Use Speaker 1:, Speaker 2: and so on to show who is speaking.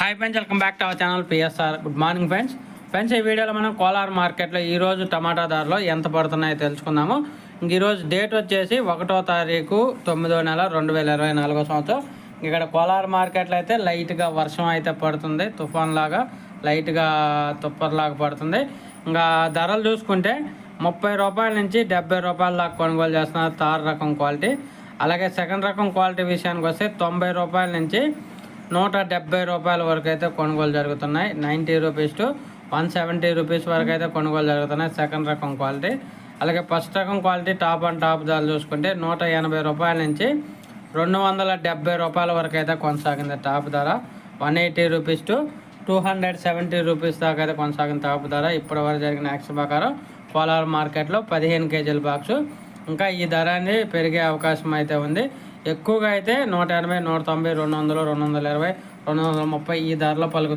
Speaker 1: Hi friends, welcome back to our channel PSR. Good morning friends. ఈ వీడియోలో మనం కోలార్ మార్కెట్లో ఈరోజు టమాటా ధరలు ఎంత పడుతున్నాయో తెలుసుకుందాము. ఈరోజు డేట్ వచ్చేసి 1వ తారీఖు 9వ నెల 2024 సంవత్సరం. ఇక్కడ కోలార్ మార్కెట్లో అయితే లైట్గా వర్షం అయితే పడుతుంది, తుఫాన్ లాగా లైట్గా తుప్పర్లాగా పడుతుంది. ఇంకా ధరలు చూసుకుంటే 30 రూపాయల నుంచి 70 రూపాయల దాకా కొనుగోలు చేస్తున్నారు తార్ రకం క్వాలిటీ. అలాగే సెకండ్ రకం క్వాలిటీ విషయానికి వస్తే 90 రూపాయల నుంచి 170 రూపాయల వరకు అయితే కొనుగోలు జరుగుతున్నాయి. 90 రూపీస్ టు 170 రూపీస్ వరకు అయితే కొనుగోలు జరుగుతున్నాయి సెకండ్ రకం క్వాలిటీ. అలాగే ఫస్ట్ రకం క్వాలిటీ టాప్ అండ్ టాప్ ధరలు చూసుకుంటే 180 రూపాయల నుంచి 270 రూపాయల వరకు అయితే కొనసాగింది టాప్ ధర. 180 రూపీస్ టు 270 రూపీస్ దాకా అయితే కొనసాగింది టాప్ ధర. ఇప్పటి వరకు జరిగిన యాక్షన్ ప్రకారం కోలార్ మార్కెట్లో 15 కేజీల బాక్సు. ఇంకా ఈ ధర అనేది పెరిగే అవకాశం అయితే ఉంది. ఎక్కువగా అయితే 180, 190, 200, 220, 230 ఈ ధరలో పలుకుతుంది.